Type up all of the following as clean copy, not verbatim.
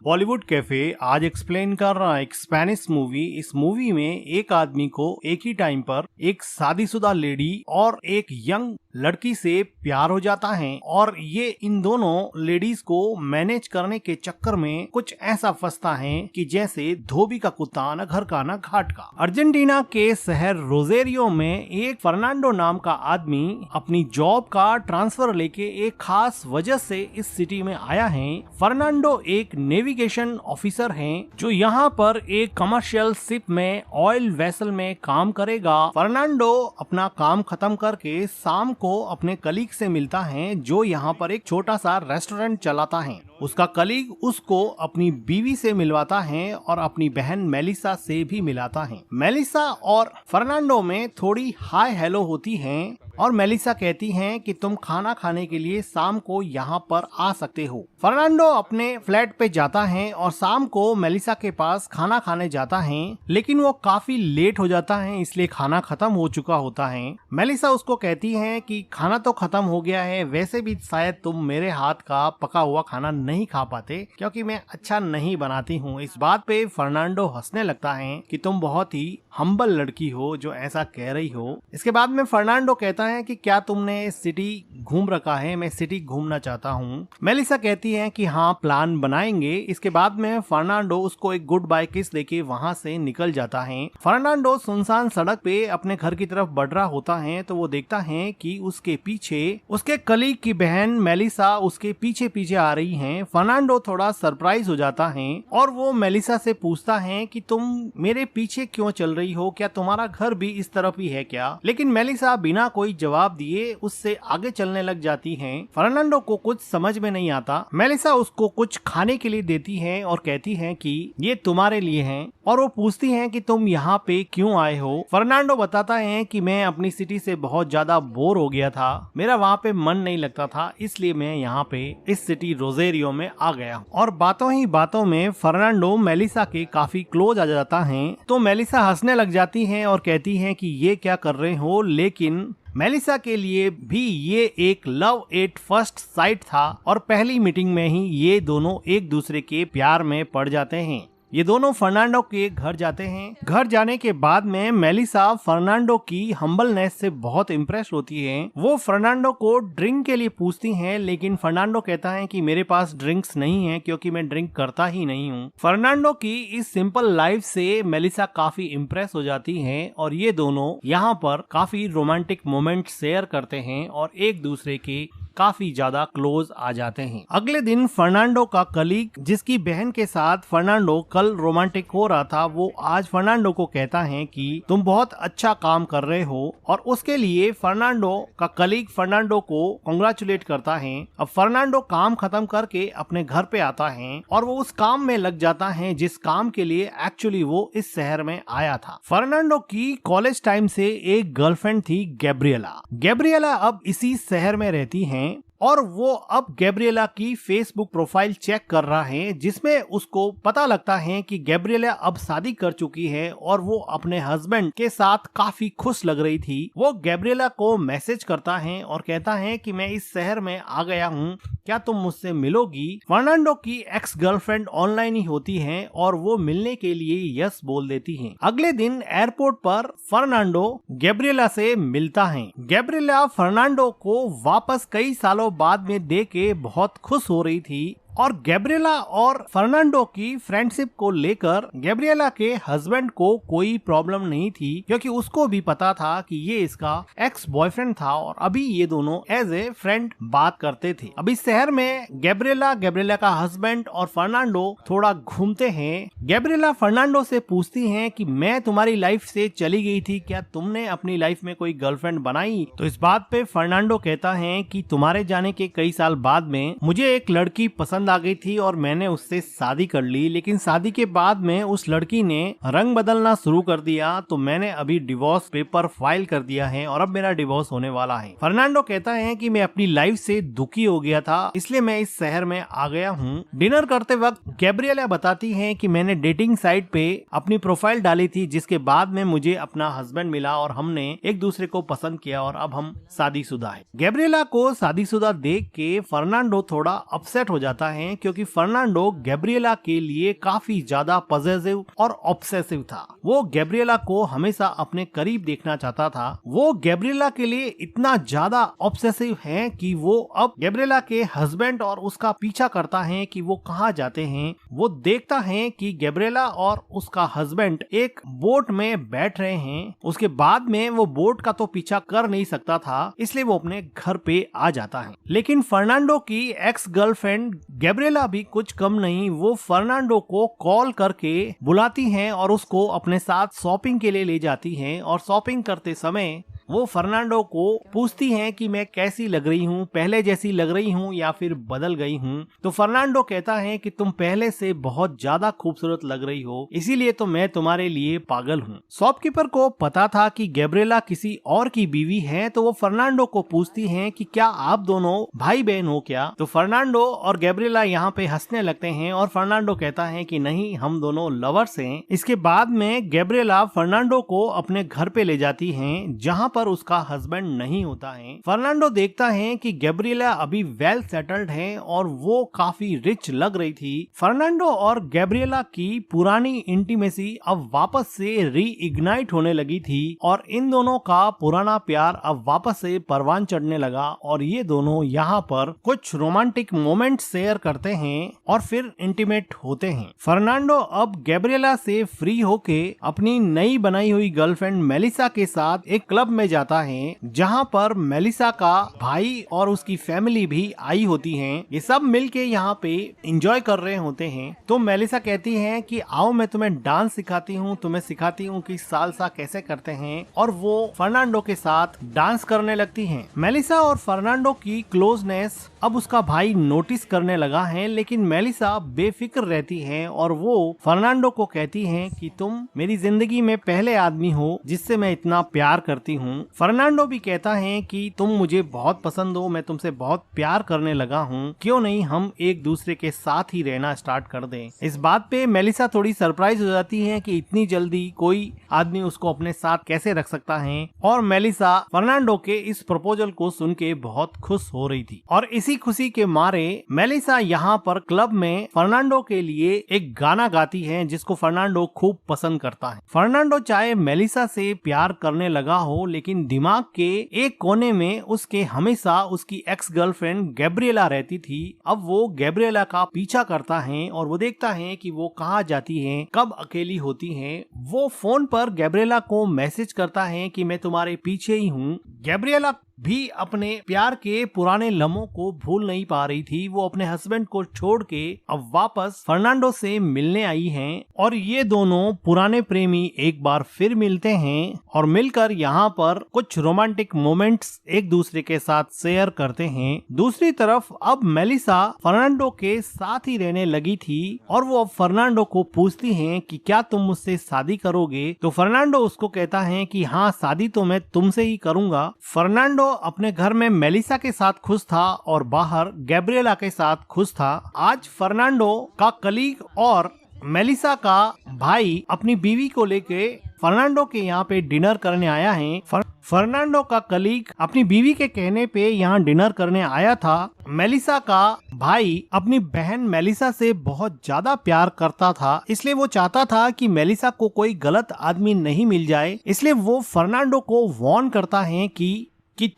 Bollywood cafe आज explain कर रहा है एक स्पेनिश मूवी। इस मूवी में एक आदमी को एक ही टाइम पर एक शादीशुदा लेडी और एक यंग लड़की से प्यार हो जाता है और ये इन दोनों लेडीज को मैनेज करने के चक्कर में कुछ ऐसा फंसता है कि जैसे धोबी का कुत्ता न घर का न घाट का। अर्जेंटीना के शहर रोजेरियो में एक फर्नांडो नाम का आदमी अपनी जॉब का ट्रांसफर लेके एक खास वजह से इस सिटी में आया है। फर्नांडो एक नेविगेशन ऑफिसर हैं जो यहाँ पर एक कमर्शियल शिप में ऑयल वेसल में काम करेगा। फर्नांडो अपना काम खत्म करके शाम को अपने कलीग से मिलता है जो यहाँ पर एक छोटा सा रेस्टोरेंट चलाता है। उसका कलीग उसको अपनी बीवी से मिलवाता है और अपनी बहन मेलिसा से भी मिलाता है। मेलिसा और फर्नांडो में थोड़ी हाय हेलो होती है और मेलिसा कहती है कि तुम खाना खाने के लिए शाम को यहाँ पर आ सकते हो। फर्नांडो अपने फ्लैट पे जाता है और शाम को मेलिसा के पास खाना खाने जाता है, लेकिन वो काफी लेट हो जाता है इसलिए खाना खत्म हो चुका होता है। मेलिसा उसको कहती है कि खाना तो खत्म हो गया है, वैसे भी शायद तुम मेरे हाथ का पका हुआ खाना नहीं खा पाते क्योंकि मैं अच्छा नहीं बनाती हूँ। इस बात पे फर्नांडो हंसने लगता है कि तुम बहुत ही हम्बल लड़की हो जो ऐसा कह रही हो। इसके बाद में फर्नांडो कहता है कि क्या तुमने सिटी घूम रखा है, मैं सिटी घूमना चाहता हूँ। मेलिसा कहती है कि हाँ प्लान बनाएंगे। इसके बाद में फर्नांडो उसको एक गुड बाय किस देके वहाँ से निकल जाता है। फर्नांडो सुनसान सड़क पे अपने घर की तरफ बढ़ रहा होता है तो वो देखता है कि उसके पीछे उसके कलीग की बहन मेलिसा उसके पीछे पीछे आ रही है। फर्नांडो थोड़ा सरप्राइज हो जाता है और वो मेलिसा से पूछता है कि तुम मेरे पीछे क्यों चल रही हो, क्या तुम्हारा घर भी इस तरफ ही है क्या? लेकिन मेलिसा बिना कोई जवाब दिए उससे आगे चलने लग जाती है। फर्नांडो को कुछ समझ में नहीं आता। मेलिसा उसको कुछ खाने के लिए देती है और कहती है कि ये तुम्हारे लिए है और वो पूछती है कि तुम यहाँ पे क्यों आए हो। फर्नांडो बताता है कि मैं अपनी सिटी से बहुत ज्यादा बोर हो गया था, मेरा वहाँ पे मन नहीं लगता था, इसलिए मैं यहाँ पे इस सिटी रोजेरियो में आ गया। और बातों ही बातों में फर्नांडो मेलिसा के काफी क्लोज आ जाता है तो मेलिसा हंसने लग जाती है और कहती है कि ये क्या कर रहे हो। लेकिन मेलिसा के लिए भी ये एक लव एट फर्स्ट साइट था और पहली मीटिंग में ही ये दोनों एक दूसरे के प्यार में पड़ जाते हैं। ये दोनों फर्नांडो के घर जाते हैं। घर जाने के बाद में मेलिसा फर्नांडो की हम्बलनेस से बहुत इम्प्रेस होती है। वो फर्नांडो को ड्रिंक के लिए पूछती हैं, लेकिन फर्नांडो कहता है कि मेरे पास ड्रिंक्स नहीं है क्योंकि मैं ड्रिंक करता ही नहीं हूँ। फर्नांडो की इस सिंपल लाइफ से मेलिसा काफी इम्प्रेस हो जाती है और ये दोनों यहाँ पर काफी रोमांटिक मोमेंट शेयर करते हैं और एक दूसरे के काफी ज्यादा क्लोज आ जाते हैं। अगले दिन फर्नांडो का कलीग जिसकी बहन के साथ फर्नांडो कल रोमांटिक हो रहा था, वो आज फर्नांडो को कहता है कि तुम बहुत अच्छा काम कर रहे हो और उसके लिए फर्नांडो का कलीग फर्नांडो को कांग्रेचुलेट करता है। अब फर्नांडो काम खत्म करके अपने घर पे आता है और वो उस काम में लग जाता है जिस काम के लिए एक्चुअली वो इस शहर में आया था। फर्नांडो की कॉलेज टाइम से एक गर्लफ्रेंड थी गैब्रिएला। गैब्रिएला अब इसी शहर में रहती है और वो अब गैब्रिएला की फेसबुक प्रोफाइल चेक कर रहा है जिसमें उसको पता लगता है कि गैब्रिएला अब शादी कर चुकी है और वो अपने हस्बैंड के साथ काफी खुश लग रही थी। वो गैब्रिएला को मैसेज करता है और कहता है कि मैं इस शहर में आ गया हूँ, क्या तुम मुझसे मिलोगी? फर्नांडो की एक्स गर्लफ्रेंड ऑनलाइन ही होती है और वो मिलने के लिए यस बोल देती है। अगले दिन एयरपोर्ट पर फर्नांडो गैब्रिएला से मिलता है। गैब्रिएला फर्नांडो को वापस कई सालों बाद में देख के बहुत खुश हो रही थी और गैब्रिएला और फर्नांडो की फ्रेंडशिप को लेकर गैब्रिएला के हस्बैंड को कोई प्रॉब्लम नहीं थी क्योंकि उसको भी पता था कि ये इसका एक्स बॉयफ्रेंड था और अभी ये दोनों एज ए फ्रेंड बात करते थे। अभी शहर में गैब्रिएला का हस्बैंड और फर्नांडो थोड़ा घूमते हैं। गैब्रिएला फर्नांडो से पूछती है कि मैं तुम्हारी लाइफ से चली गई थी, क्या तुमने अपनी लाइफ में कोई गर्लफ्रेंड बनाई? तो इस बात पे फर्नांडो कहता है कि तुम्हारे जाने के कई साल बाद में मुझे एक लड़की पसंद आ गई थी और मैंने उससे शादी कर ली, लेकिन शादी के बाद में उस लड़की ने रंग बदलना शुरू कर दिया तो मैंने अभी डिवोर्स पेपर फाइल कर दिया है और अब मेरा डिवोर्स होने वाला है। फर्नांडो कहता है कि मैं अपनी लाइफ से दुखी हो गया था इसलिए मैं इस शहर में आ गया हूँ। डिनर करते वक्त गैब्रिएला बताती है कि मैंने डेटिंग साइट पे अपनी प्रोफाइल डाली थी जिसके बाद में मुझे अपना हस्बैंड मिला और हमने एक दूसरे को पसंद किया और अब हम शादीशुदा है। गैब्रिएला को शादीशुदा देख के फर्नांडो थोड़ा अपसेट हो जाता है है क्योंकि फर्नांडो गैब्रिएला के लिए काफी ज्यादा पॉजिटिव और ऑब्सेसिव था। वो गैब्रिएला को हमेशा अपने करीब देखना चाहता था। वो गैब्रिएला के लिए इतना ज्यादा ऑब्सेसिव है कि वो अब गैब्रिएला के हस्बैंड और उसका पीछा करता है कि वो कहाँ जाते हैं। वो देखता है कि गैब्रिएला और उसका हस्बैंड एक बोट में बैठ रहे हैं। उसके बाद में वो बोट का तो पीछा कर नहीं सकता था, इसलिए वो अपने घर पे आ जाता है। लेकिन फर्नांडो की एक्स गर्लफ्रेंड गैब्रिएला भी कुछ कम नहीं। वो फर्नांडो को कॉल करके बुलाती हैं और उसको अपने साथ शॉपिंग के लिए ले जाती हैं। और शॉपिंग करते समय वो फर्नांडो को पूछती हैं कि मैं कैसी लग रही हूँ, पहले जैसी लग रही हूँ या फिर बदल गई हूँ। तो फर्नांडो कहता है कि तुम पहले से बहुत ज्यादा खूबसूरत लग रही हो, इसीलिए तो मैं तुम्हारे लिए पागल हूँ। शॉपकीपर को पता था कि गैब्रिएला किसी और की बीवी है, तो वो फर्नांडो को पूछती हैं कि क्या आप दोनों भाई बहन हो क्या। तो फर्नांडो और गैब्रिएला यहाँ पे हंसने लगते हैं और फर्नांडो कहता है कि नहीं, हम दोनों लवर्स हैं। इसके बाद में गैब्रिएला फर्नांडो को अपने घर पे ले जाती हैं, जहाँ पर उसका हस्बैंड नहीं होता है। फर्नांडो देखता है कि गैब्रिएला अभी वेल सेटल्ड है और वो काफी रिच लग रही थी। फर्नांडो और गैब्रिएला की पुरानी इंटीमेसी अब वापस से रीइग्नाइट होने लगी थी और इन दोनों का पुराना प्यार अब वापस से परवान चढ़ने लगा और ये दोनों यहाँ पर कुछ रोमांटिक मोमेंट शेयर करते हैं और फिर इंटीमेट होते हैं। फर्नांडो अब गैब्रिएला से फ्री होके अपनी नई बनाई हुई गर्लफ्रेंड मेलिसा के साथ एक क्लब में जाता है, जहां पर मेलिसा का भाई और उसकी फैमिली भी आई होती हैं। ये सब मिलके यहाँ पे एंजॉय कर रहे होते हैं। तो मेलिसा कहती है कि आओ मैं तुम्हें डांस सिखाती हूँ, तुम्हें सिखाती हूँ कि सालसा कैसे करते हैं। और वो फर्नांडो के साथ डांस करने लगती हैं। मेलिसा और फर्नांडो की क्लोजनेस अब उसका भाई नोटिस करने लगा है, लेकिन मेलिसा बेफिक्र रहती है और वो फर्नांडो को कहती है कि तुम मेरी जिंदगी में पहले आदमी हो जिससे मैं इतना प्यार करती हूँ। फर्नांडो भी कहता है कि तुम मुझे बहुत पसंद हो, मैं तुमसे बहुत प्यार करने लगा हूँ, क्यों नहीं हम एक दूसरे के साथ ही रहना स्टार्ट कर दें। इस बात पे मेलिसा थोड़ी सरप्राइज हो जाती है कि इतनी जल्दी कोई आदमी उसको अपने साथ कैसे रख सकता है। और मेलिसा फर्नांडो के इस प्रपोजल को सुन के बहुत खुश हो रही थी और इसी खुशी के मारे मेलिसा यहाँ पर क्लब में फर्नांडो के लिए एक गाना गाती है जिसको फर्नांडो खूब पसंद करता है। फर्नांडो चाहे मेलिसा से प्यार करने लगा हो, लेकिन दिमाग के एक कोने में उसके हमेशा उसकी एक्स गर्लफ्रेंड गैब्रिएला रहती थी। अब वो गैब्रिएला का पीछा करता है और वो देखता है कि वो कहाँ जाती है, कब अकेली होती है। वो फोन पर गैब्रिएला को मैसेज करता है कि मैं तुम्हारे पीछे ही हूँ। गैब्रिएला भी अपने प्यार के पुराने लम्हों को भूल नहीं पा रही थी। वो अपने हस्बैंड को छोड़ के अब वापस फर्नांडो से मिलने आई हैं और ये दोनों पुराने प्रेमी एक बार फिर मिलते हैं और मिलकर यहाँ पर कुछ रोमांटिक मोमेंट्स एक दूसरे के साथ शेयर करते हैं। दूसरी तरफ अब मेलिसा फर्नांडो के साथ ही रहने लगी थी और वो अब फर्नांडो को पूछती हैं कि क्या तुम मुझसे शादी करोगे। तो फर्नांडो उसको कहता है कि हाँ, शादी तो मैं तुमसे ही करूंगा। फर्नांडो अपने घर में मेलिसा के साथ खुश था और बाहर गैब्रिएला के साथ खुश था। आज फर्नांडो का कलीग और मेलिसा का भाई अपनी बीवी को लेके फर्नांडो के यहाँ पे डिनर करने आया है। फर्नांडो का कलीग अपनी बीवी के कहने पे यहाँ डिनर करने आया था। मेलिसा का भाई अपनी बहन मेलिसा से बहुत ज्यादा प्यार करता था, इसलिए वो चाहता था कि मेलिसा को कोई गलत आदमी नहीं मिल जाए। इसलिए वो फर्नांडो को वार्न करता है कि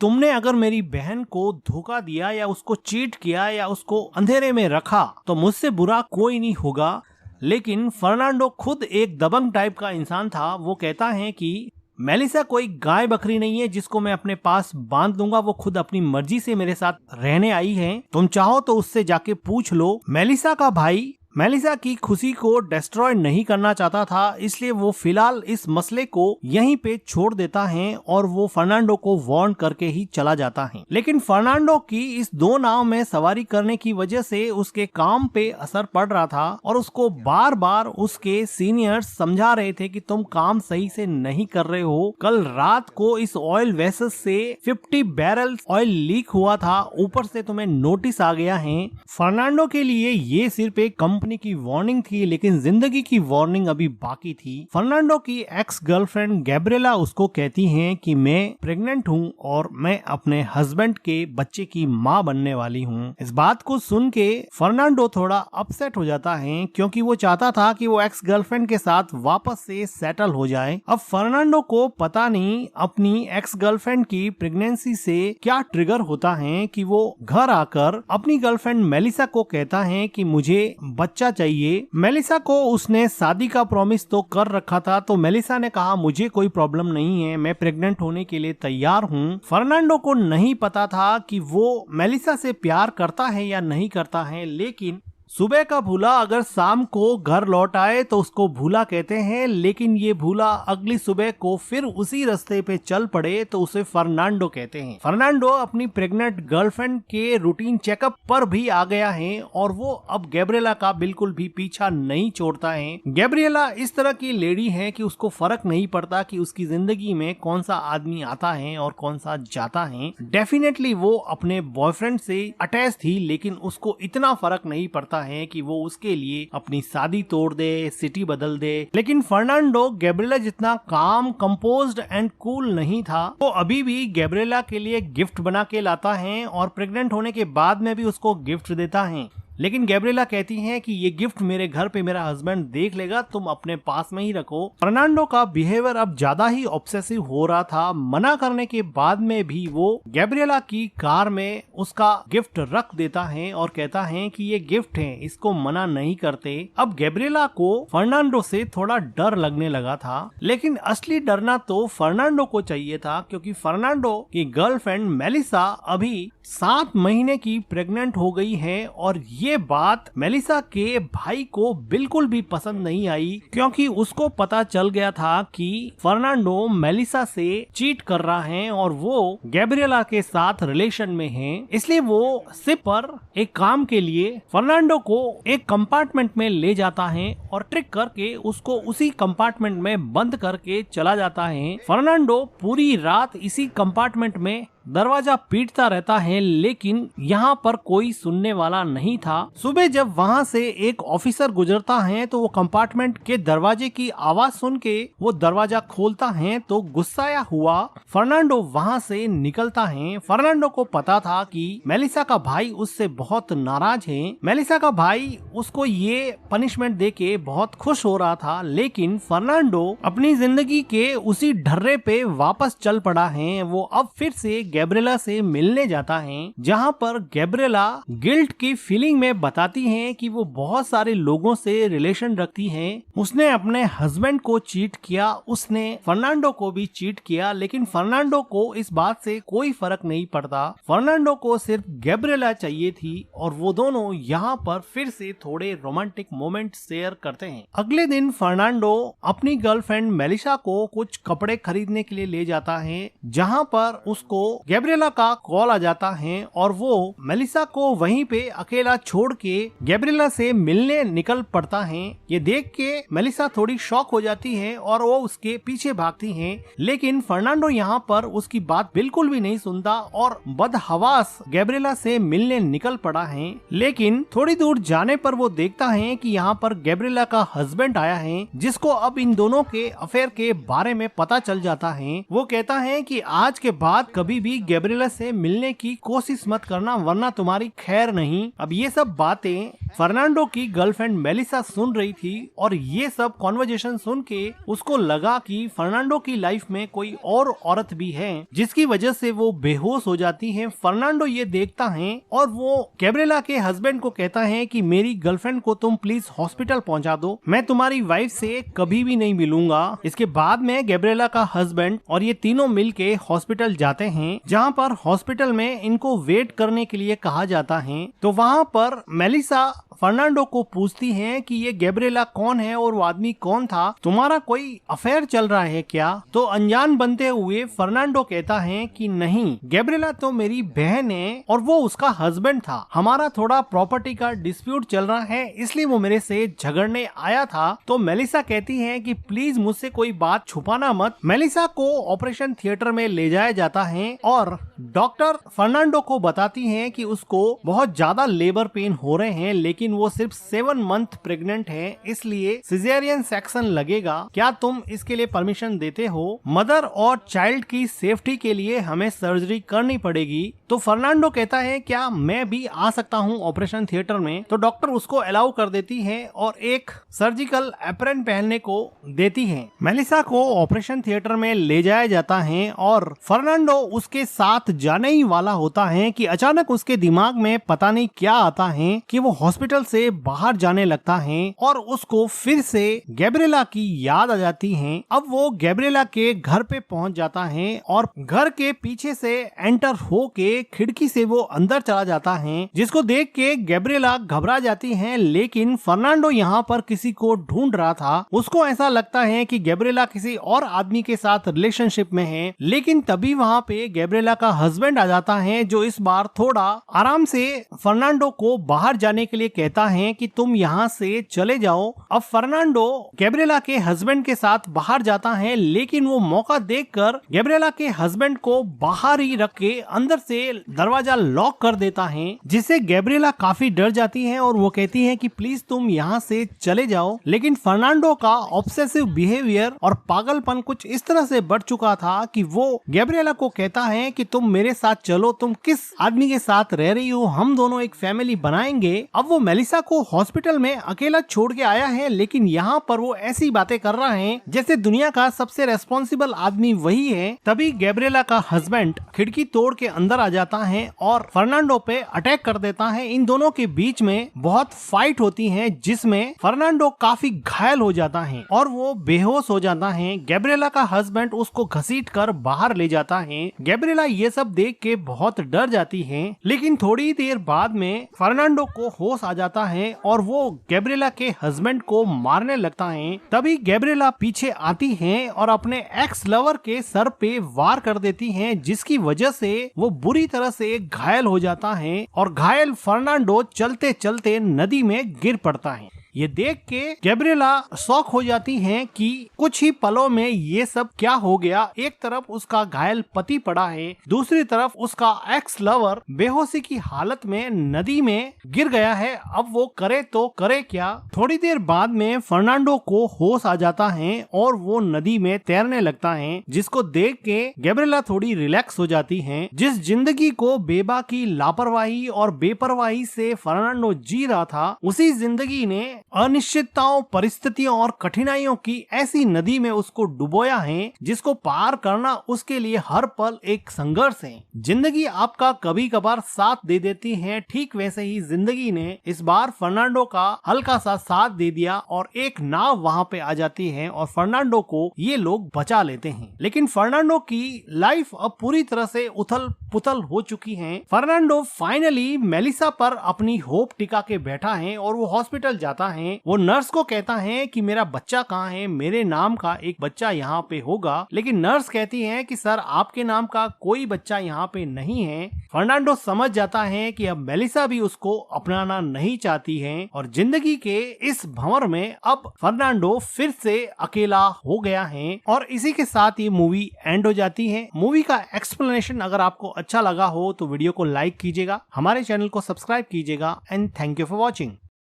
तुमने अगर मेरी बहन को धोखा दिया या उसको चीट किया या उसको अंधेरे में रखा तो मुझसे बुरा कोई नहीं होगा। लेकिन फर्नांडो खुद एक दबंग टाइप का इंसान था। वो कहता है कि मेलिसा कोई गाय बकरी नहीं है जिसको मैं अपने पास बांध दूंगा। वो खुद अपनी मर्जी से मेरे साथ रहने आई है, तुम चाहो तो उससे जाके पूछ लो। मेलिसा का भाई मेलिसा की खुशी को डिस्ट्रॉय नहीं करना चाहता था, इसलिए वो फिलहाल इस मसले को यहीं पे छोड़ देता है और वो फर्नांडो को वार्न करके ही चला जाता है। लेकिन फर्नांडो की इस दो नाव में सवारी करने की वजह से उसके काम पे असर पड़ रहा था और उसको बार बार उसके सीनियर्स समझा रहे थे कि तुम काम सही से नहीं कर रहे हो। कल रात को इस ऑयल वेसल से 50 बैरल ऑयल लीक हुआ था, ऊपर से तुम्हें नोटिस आ गया है। फर्नांडो के लिए ये सिर्फ एक कम कंपनी की वार्निंग थी, लेकिन जिंदगी की वार्निंग अभी बाकी थी। फर्नांडो की एक्स गर्लफ्रेंड गैब्रिएला उसको कहती है कि मैं प्रेग्नेंट हूँ और मैं अपने हस्बैंड के बच्चे की माँ बनने वाली हूँ। इस बात को सुन के फर्नांडो थोड़ा अपसेट हो जाता है, क्योंकि वो चाहता था कि वो एक्स गर्लफ्रेंड के साथ वापस से सेटल हो जाए। अब फर्नांडो को पता नहीं अपनी एक्स गर्लफ्रेंड की प्रेगनेंसी से क्या ट्रिगर होता है कि वो घर आकर अपनी गर्लफ्रेंड मेलिसा को कहता है कि मुझे बच्चा चाहिए। मेलिसा को उसने शादी का प्रॉमिस तो कर रखा था, तो मेलिसा ने कहा मुझे कोई प्रॉब्लम नहीं है, मैं प्रेग्नेंट होने के लिए तैयार हूँ। फर्नांडो को नहीं पता था कि वो मेलिसा से प्यार करता है या नहीं करता है, लेकिन सुबह का भूला अगर शाम को घर लौट आए तो उसको भूला कहते हैं, लेकिन ये भूला अगली सुबह को फिर उसी रास्ते पे चल पड़े तो उसे फर्नांडो कहते हैं। फर्नांडो अपनी प्रेग्नेंट गर्लफ्रेंड के रूटीन चेकअप पर भी आ गया है और वो अब गैब्रिएला का बिल्कुल भी पीछा नहीं छोड़ता है। गैब्रिएला इस तरह की लेडी है कि उसको फर्क नहीं पड़ता कि उसकी जिंदगी में कौन सा आदमी आता है और कौन सा जाता है। डेफिनेटली वो अपने बॉयफ्रेंड से अटैच थी, लेकिन उसको इतना फर्क नहीं पड़ता है कि वो उसके लिए अपनी शादी तोड़ दे, सिटी बदल दे। लेकिन फर्नांडो गैब्रिएला जितना काम, कंपोज्ड एंड कूल नहीं था। वो अभी भी गैब्रिएला के लिए गिफ्ट बना के लाता है और प्रेग्नेंट होने के बाद में भी उसको गिफ्ट देता है, लेकिन गैब्रिएला कहती है कि ये गिफ्ट मेरे घर पे मेरा हस्बैंड देख लेगा, तुम अपने पास में ही रखो। फर्नांडो का बिहेवियर अब ज्यादा ही ऑब्सेसिव हो रहा था। मना करने के बाद में भी वो गैब्रिएला की कार में उसका गिफ्ट रख देता है और कहता है कि ये गिफ्ट है, इसको मना नहीं करते। अब गैब्रिएला को फर्नांडो से थोड़ा डर लगने लगा था, लेकिन असली डरना तो फर्नांडो को चाहिए था, क्योंकि फर्नांडो की गर्लफ्रेंड मेलिसा अभी 7 महीने की प्रेग्नेंट हो गई है और ये बात मेलिसा के भाई को बिल्कुल भी पसंद नहीं आई, क्योंकि उसको पता चल गया था कि फर्नांडो मेलिसा से चीट कर रहा है और वो गैब्रिएला के साथ रिलेशन में है। इसलिए वो सिप पर एक काम के लिए फर्नांडो को एक कंपार्टमेंट में ले जाता है और ट्रिक करके उसको उसी कंपार्टमेंट में बंद करके चला जाता है। फर्नांडो पूरी रात इसी कंपार्टमेंट में दरवाजा पीटता रहता है, लेकिन यहाँ पर कोई सुनने वाला नहीं था। सुबह जब वहाँ से एक ऑफिसर गुजरता है तो वो कंपार्टमेंट के दरवाजे की आवाज सुन के वो दरवाजा खोलता है, तो गुस्साया हुआ फर्नांडो वहाँ से निकलता है। फर्नांडो को पता था कि मेलिसा का भाई उससे बहुत नाराज है। मेलिसा का भाई उसको ये पनिशमेंट देके बहुत खुश हो रहा था, लेकिन फर्नांडो अपनी जिंदगी के उसी ढर्रे पे वापस चल पड़ा है। वो अब फिर से गैब्रिएला से मिलने जाता है, जहां पर गैब्रिएला गिल्ट की फीलिंग में बताती है कि वो बहुत सारे लोगों से रिलेशन रखती है। उसने अपने हस्बैंड को चीट किया, उसने फर्नांडो को भी चीट किया, लेकिन फर्नांडो को इस बात से कोई फर्क नहीं पड़ता। फर्नांडो को सिर्फ गैब्रिएला चाहिए थी और वो दोनों यहाँ पर फिर से थोड़े रोमांटिक मोमेंट शेयर करते हैं। अगले दिन फर्नांडो अपनी गर्लफ्रेंड मेलिसा को कुछ कपड़े खरीदने के लिए ले जाता है, जहाँ पर उसको गैब्रिएला का कॉल आ जाता है और वो मेलिसा को वहीं पे अकेला छोड़ के गैब्रिएला से मिलने निकल पड़ता है। ये देख के मेलिसा थोड़ी शॉक हो जाती है और वो उसके पीछे भागती है, लेकिन फर्नांडो यहाँ पर उसकी बात बिल्कुल भी नहीं सुनता और बदहवास गैब्रिएला से मिलने निकल पड़ा है। लेकिन थोड़ी दूर जाने पर वो देखता है कि यहाँ पर गैब्रिएला का हस्बैंड आया है, जिसको अब इन दोनों के अफेयर के बारे में पता चल जाता है। वो कहता है कि आज के बाद कभी भी गैब्रिएला से मिलने की कोशिश मत करना, वरना तुम्हारी खैर नहीं। अब ये सब बातें फर्नांडो की गर्लफ्रेंड मेलिसा सुन रही थी और ये सब कॉन्वर्जेशन सुन के उसको लगा कि फर्नांडो की लाइफ में कोई और औरत भी है, जिसकी वजह से वो बेहोश हो जाती है। फर्नांडो ये देखता है और वो गैब्रिएला के हस्बैंड को कहता है कि मेरी गर्लफ्रेंड को तुम प्लीज हॉस्पिटल पहुंचा दो, मैं तुम्हारी वाइफ से कभी भी नहीं मिलूंगा। इसके बाद में गैब्रिएला का हस्बैंड और ये तीनों मिलके हॉस्पिटल जाते हैं, जहाँ पर हॉस्पिटल में इनको वेट करने के लिए कहा जाता है। तो वहाँ पर मेलिसा फर्नांडो को पूछती है कि ये गैब्रिएला कौन है और वो आदमी कौन था, तुम्हारा कोई अफेयर चल रहा है क्या? तो अनजान बनते हुए फर्नांडो कहता है कि नहीं, गैब्रिएला तो मेरी बहन है और वो उसका हस्बैंड था, हमारा थोड़ा प्रॉपर्टी का डिस्प्यूट चल रहा है, इसलिए वो मेरे से झगड़ने आया था। तो मेलिसा कहती है कि प्लीज मुझसे कोई बात छुपाना मत। मेलिसा को ऑपरेशन थिएटर में ले जाया जाता है और डॉक्टर फर्नांडो को बताती हैं कि उसको बहुत ज्यादा लेबर पेन हो रहे हैं, लेकिन वो सिर्फ 7 मंथ प्रेग्नेंट है, इसलिए सिजेरियन सेक्शन लगेगा। क्या तुम इसके लिए परमिशन देते हो? मदर और चाइल्ड की सेफ्टी के लिए हमें सर्जरी करनी पड़ेगी। तो फर्नांडो कहता है क्या मैं भी आ सकता हूँ ऑपरेशन थिएटर में? तो डॉक्टर उसको अलाउ कर देती है और एक सर्जिकल एप्रन पहनने को देती है। मेलिसा को ऑपरेशन थिएटर में ले जाया जाता है और फर्नांडो उसके साथ जाने ही वाला होता है कि अचानक उसके दिमाग में पता नहीं क्या आता है कि वो हॉस्पिटल से बाहर जाने लगता है और उसको फिर से गैब्रिएला की याद आ जाती है। अब वो गैब्रिएला के घर पे पहुंच जाता है और घर के पीछे से एंटर होके खिड़की से वो अंदर चला जाता है, जिसको देख के गैब्रिएला घबरा जाती है। लेकिन फर्नांडो यहाँ पर किसी को ढूंढ रहा था। उसको ऐसा लगता है कि गैब्रिएला किसी और आदमी के साथ रिलेशनशिप में है, लेकिन तभी वहाँ पे गैब्रिएला का हस्बैंड आ जाता है, जो इस बार थोड़ा आराम से फर्नांडो को बाहर जाने के लिए कहता है कि तुम यहाँ से चले जाओ। अब फर्नांडो गैब्रिएला के हस्बैंड के साथ बाहर जाता है, लेकिन वो मौका देखकर गैब्रिएला के हस्बैंड को बाहर ही रख के अंदर से दरवाजा लॉक कर देता है, जिससे गैब्रिएला काफी डर जाती है और वो कहती है कि प्लीज तुम यहाँ से चले जाओ। लेकिन फर्नांडो का ऑब्सेसिव बिहेवियर और पागलपन कुछ इस तरह से बढ़ चुका था कि वो गैब्रिएला को कहता है कि तुम मेरे साथ चलो, तुम किस आदमी के साथ रह रही हो, हम दोनों एक फैमिली बनाएंगे। अब वो मेलिसा को हॉस्पिटल में अकेला छोड़ के आया है, लेकिन यहाँ पर वो ऐसी बातें कर रहा है जैसे दुनिया का सबसे रेस्पॉन्सिबल आदमी वही है। तभी गैब्रिएला का हस्बैंड खिड़की तोड़ के अंदर आ जाता है और फर्नांडो पे अटैक कर देता है। इन दोनों के बीच में बहुत फाइट होती है, जिसमें फर्नांडो काफी घायल हो जाता है और वो बेहोश हो जाता है। गैब्रिएला का हस्बैंड उसको घसीट कर बाहर ले जाता है। गैब्रिएला ये सब देख के बहुत डर जाती है, लेकिन थोड़ी देर बाद में फर्नांडो को होश आ जाता है और वो गैब्रिएला के हस्बैंड को मारने लगता है। तभी गैब्रिएला पीछे आती है और अपने एक्स लवर के सर पे वार कर देती है, जिसकी वजह से वो बुरी तरह से घायल हो जाता है और घायल फर्नांडो चलते चलते नदी में गिर पड़ता है। ये देख के गैब्रिएला शॉक हो जाती हैं कि कुछ ही पलों में ये सब क्या हो गया। एक तरफ उसका घायल पति पड़ा है, दूसरी तरफ उसका एक्स लवर बेहोशी की हालत में नदी में गिर गया है। अब वो करे तो करे क्या। थोड़ी देर बाद में फर्नांडो को होश आ जाता है और वो नदी में तैरने लगता है, जिसको देख के गैब्रिएला थोड़ी रिलैक्स हो जाती है। जिस जिंदगी को बेबा की लापरवाही और बेपरवाही से फर्नांडो जी रहा था, उसी जिंदगी ने अनिश्चितताओं, परिस्थितियों और कठिनाइयों की ऐसी नदी में उसको डुबोया है, जिसको पार करना उसके लिए हर पल एक संघर्ष है। जिंदगी आपका कभी कभार साथ दे देती है, ठीक वैसे ही जिंदगी ने इस बार फर्नांडो का हल्का सा साथ दे दिया और एक नाव वहाँ पे आ जाती है और फर्नांडो को ये लोग बचा लेते हैं। लेकिन फर्नांडो की लाइफ अब पूरी तरह से उथल पुथल हो चुकी है। फर्नांडो फाइनली मेलिसा पर अपनी होप टिका के बैठा है और वो हॉस्पिटल जाता है। वो नर्स को कहता है कि मेरा बच्चा कहाँ है, मेरे नाम का एक बच्चा यहाँ पे होगा। लेकिन नर्स कहती है कि सर आपके नाम का कोई बच्चा यहाँ पे नहीं है। फर्नांडो समझ जाता है कि अब मेलिसा भी उसको अपनाना नहीं चाहती है और जिंदगी के इस भंवर में अब फर्नांडो फिर से अकेला हो गया है। और इसी के साथ ये मूवी एंड हो जाती है। मूवी का एक्सप्लेनेशन अगर आपको अच्छा लगा हो तो वीडियो को लाइक कीजिएगा, हमारे चैनल को सब्सक्राइब कीजिएगा and thank you for watching.